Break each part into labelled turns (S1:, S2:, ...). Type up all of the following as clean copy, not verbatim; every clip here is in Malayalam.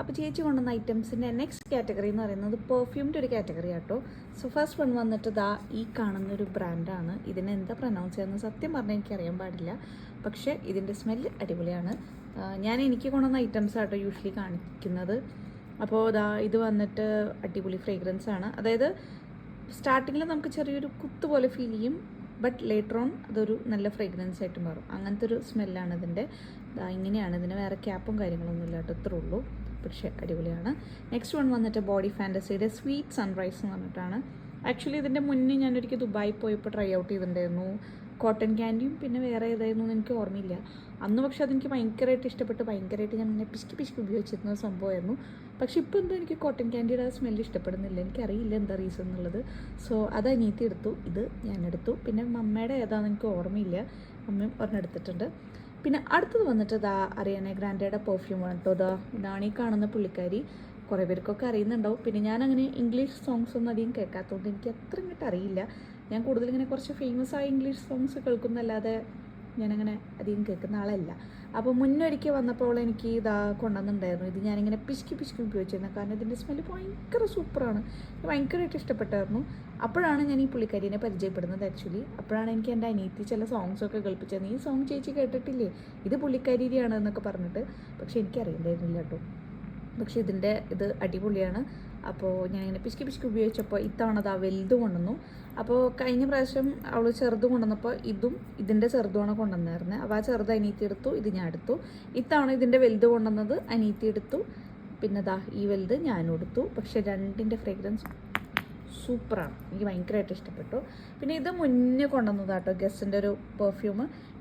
S1: അപ്പോൾ ചേച്ചി കൊണ്ടുവന്ന ഐറ്റംസിൻ്റെ നെക്സ്റ്റ് കാറ്റഗറി എന്ന് പറയുന്നത് പെർഫ്യൂമിൻ്റെ ഒരു കാറ്റഗറി ആട്ടോ. സോ ഫസ്റ്റ് വൺ വന്നിട്ട് ഈ കാണുന്നൊരു ബ്രാൻഡാണ്. ഇതിനെ എന്താ പ്രൊനൗൺസ് ചെയ്യുന്നത് സത്യം പറഞ്ഞാൽ എനിക്കറിയാൻ പാടില്ല, പക്ഷേ ഇതിൻ്റെ സ്മെല്ല് അടിപൊളിയാണ്. എനിക്ക് കൊണ്ടുവന്ന ഐറ്റംസ് ആട്ടോ യൂഷ്വലി കാണിക്കുന്നത്. അപ്പോൾ ഇത് വന്നിട്ട് അടിപൊളി ഫ്രേഗ്രൻസ് ആണ്. അതായത് സ്റ്റാർട്ടിങ്ങിൽ നമുക്ക് ചെറിയൊരു കുത്ത് പോലെ ഫീൽ ചെയ്യും, ബട്ട് ലേറ്റർ ഓൺ അതൊരു നല്ല ഫ്രേഗ്രൻസ് ആയിട്ട് മാറും. അങ്ങനത്തെ ഒരു സ്മെല്ലാണ് ഇതിൻ്റെ. ഇങ്ങനെയാണ്. ഇതിന് വേറെ ക്യാപ്പും കാര്യങ്ങളൊന്നും ഇല്ല കേട്ടോ, ഇത്രേ ഉള്ളൂ. പക്ഷേ അടിപൊളിയാണ്. നെക്സ്റ്റ് വൺ വന്നിട്ട് ബോഡി ഫാൻറ്റസിയുടെ സ്വീറ്റ് സൺറൈസ് എന്ന് പറഞ്ഞിട്ടാണ്. ആക്ച്വലി ഇതിൻ്റെ മുന്നേ ഞാനൊരിക്കൽ ദുബായി പോയപ്പോൾ ട്രൈ ഔട്ട് ചെയ്തിട്ടുണ്ടായിരുന്നു. കോട്ടൺ ക്യാൻഡിയും പിന്നെ വേറെ ഏതായിരുന്നു എന്ന് എനിക്ക് ഓർമ്മയില്ല അന്ന്. പക്ഷേ അതെനിക്ക് ഭയങ്കരമായിട്ട് ഇഷ്ടപ്പെട്ട് ഭയങ്കരമായിട്ട് ഞാൻ ഇങ്ങനെ പിശുക്കി ഉപയോഗിച്ചിരുന്ന സംഭവമായിരുന്നു. പക്ഷേ ഇപ്പോൾ എന്തോ എനിക്ക് കോട്ടൺ ക്യാൻഡിയുടെ ആ സ്മെല്ല് ഇഷ്ടപ്പെടുന്നില്ല. എനിക്കറിയില്ല എന്താ റീസൺ എന്നുള്ളത്. സോ അത് അനിയത്തി എടുത്തു, ഇത് ഞാൻ എടുത്തു. പിന്നെ മമ്മയുടെ ഏതാണെന്ന് എനിക്ക് ഓർമ്മയില്ല, അമ്മയും ഒരെണ്ണെടുത്തിട്ടുണ്ട്. പിന്നെ അടുത്തത് വന്നിട്ട് അറിയാനെ ഗ്രാൻഡയുടെ പെർഫ്യൂം ആണ് കേട്ടോ. ഇതാണ് ഈ കാണുന്ന പുള്ളിക്കാരി. കുറേ പേർക്കൊക്കെ അറിയുന്നുണ്ടാവും. പിന്നെ ഞാനങ്ങനെ ഇംഗ്ലീഷ് സോങ്സ് ഒന്നും അധികം കേൾക്കാത്തതുകൊണ്ട് എനിക്ക് അത്ര ഇങ്ങോട്ട് അറിയില്ല. ഞാൻ കൂടുതലിങ്ങനെ കുറച്ച് ഫേമസ് ആയ ഇംഗ്ലീഷ് സോങ്സ് കേൾക്കുന്നല്ലാതെ ഞാനങ്ങനെ അധികം കേൾക്കുന്ന ആളല്ല. അപ്പോൾ മുന്നൊരിക്കൽ വന്നപ്പോൾ എനിക്ക് കൊണ്ടുവന്നിട്ടുണ്ടായിരുന്നു. ഇത് ഞാനിങ്ങനെ പിശുക്കി ഉപയോഗിച്ചിരുന്നത്. കാരണം ഇതിൻ്റെ സ്മെല്ല് ഭയങ്കര സൂപ്പറാണ്. ഭയങ്കരമായിട്ട് ഇഷ്ടപ്പെട്ടായിരുന്നു. അപ്പോഴാണ് ഞാൻ ഈ പുള്ളിക്കാരിനെ പരിചയപ്പെടുന്നത് ആക്ച്വലി. അപ്പോഴാണ് എനിക്ക് എൻ്റെ അനിയത്തി ചില സോങ്സൊക്കെ കേൾപ്പിച്ചത്. ഈ സോങ് ചേച്ചി കേട്ടിട്ടില്ലേ, ഇത് പുള്ളിക്കാരിയാണ് എന്നൊക്കെ പറഞ്ഞിട്ട്. പക്ഷേ എനിക്കറിയണ്ടായിരുന്നില്ല കേട്ടോ. പക്ഷേ ഇത് അടിപൊളിയാണ്. അപ്പോൾ ഞാനിങ്ങനെ പിശുക്കി ഉപയോഗിച്ചപ്പോൾ ഇത്തവണ വലുത് കൊണ്ടുവന്നു. അപ്പോൾ കഴിഞ്ഞ പ്രാവശ്യം അവൾ ചെറുത് കൊണ്ടുവന്നപ്പോൾ ഇതിൻ്റെ ചെറുതുമാണ് കൊണ്ടുവന്നായിരുന്നത്. അപ്പോൾ ആ ചെറുത് അനിയത്തി എടുത്തു, ഇത് ഞാൻ എടുത്തു. ഇത്തവണ ഇതിൻ്റെ വലുത് കൊണ്ടുവന്നത് അനിയത്തി എടുത്തു, പിന്നെ ഈ വലുത് ഞാനും എടുത്തു. പക്ഷേ രണ്ടിൻ്റെ ഫ്രേഗ്രൻസ് സൂപ്പറാണ്, എനിക്ക് ഭയങ്കരമായിട്ട് ഇഷ്ടപ്പെട്ടു. പിന്നെ ഇത് മുന്നേ കൊണ്ടുവന്നതാട്ടോ ഗസ്സിൻ്റെ ഒരു പെർഫ്യൂം.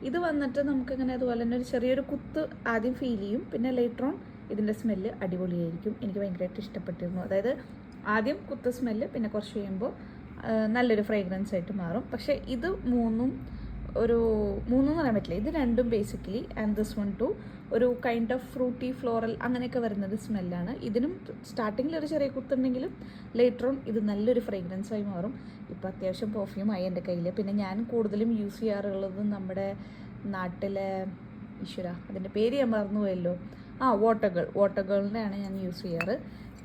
S1: ഇത് വന്നിട്ട് നമുക്കിങ്ങനെ അതുപോലെ തന്നെ ഒരു ചെറിയൊരു കുത്ത് ആദ്യം ഫീൽ ചെയ്യും, പിന്നെ ലേറ്റർ ഓൺ ഇതിൻ്റെ സ്മെല്ല് അടിപൊളിയായിരിക്കും. എനിക്ക് ഭയങ്കരമായിട്ട് ഇഷ്ടപ്പെട്ടിരുന്നു. അതായത് ആദ്യം കുത്ത സ്മെല്ല്, പിന്നെ കുറച്ച് കഴിയുമ്പോൾ നല്ലൊരു ഫ്രേഗ്രൻസ് ആയിട്ട് മാറും. പക്ഷേ ഇത് മൂന്നും എന്ന് പറയാൻ പറ്റില്ല. ഇത് രണ്ടും basically and this one two ഒരു കൈൻഡ് ഓഫ് ഫ്രൂട്ടി ഫ്ലോറൽ അങ്ങനെയൊക്കെ വരുന്നത് സ്മെല്ലാണ്. ഇതിനും സ്റ്റാർട്ടിങ്ങിൽ ഒരു ചെറിയ കുത്തുണ്ടെങ്കിലും ലേറ്റർ ഓൺ ഇത് നല്ലൊരു ഫ്രേഗ്രൻസായി മാറും. ഇപ്പോൾ അത്യാവശ്യം പെർഫ്യൂമായി എൻ്റെ കയ്യിൽ. പിന്നെ ഞാൻ കൂടുതലും യൂസ് ചെയ്യാറുള്ളത് നമ്മുടെ നാട്ടിലെ അതിൻ്റെ പേര് ഞാൻ മറന്നുപോയല്ലോ, വാട്ടർ ഗേളിൻ്റെയാണ് ഞാൻ യൂസ് ചെയ്യാറ്.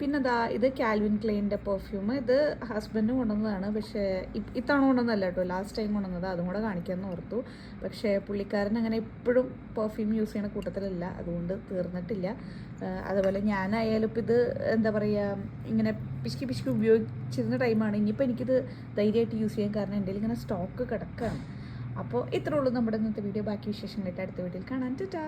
S1: പിന്നെ ഇത് കാൽവിൻ ക്ലെയിൻ്റെ പെർഫ്യൂം. ഇത് ഹസ്ബൻഡ് കൊണ്ടുവന്നതാണ്. പക്ഷേ ഇത്തവണ കൊണ്ടുവന്നല്ല കേട്ടോ, ലാസ്റ്റ് ടൈം കൊണ്ടുവന്നത്. അതും കൂടെ കാണിക്കാമെന്ന് ഓർത്തു. പക്ഷേ പുള്ളിക്കാരൻ അങ്ങനെ എപ്പോഴും പെർഫ്യൂം യൂസ് ചെയ്യുന്ന കൂട്ടത്തിലല്ല, അതുകൊണ്ട് തീർന്നിട്ടില്ല. അതുപോലെ ഞാനായാലും ഇപ്പോൾ ഇത് എന്താ പറയുക, ഇങ്ങനെ പിശുക്കി ഉപയോഗിച്ചിരുന്ന ടൈമാണ്. ഇനിയിപ്പോൾ എനിക്കിത് ധൈര്യമായിട്ട് യൂസ് ചെയ്യാൻ കാരണം എൻ്റെ ഇങ്ങനെ സ്റ്റോക്ക് കിടക്കുകയാണ്. അപ്പോൾ ഇത്രേ ഉള്ളൂ നമ്മുടെ ഇന്നത്തെ വീഡിയോ. ബാക്കി വിശേഷങ്ങളായിട്ട് അടുത്ത വീഡിയോയിൽ കാണാൻ. ടാറ്റാ.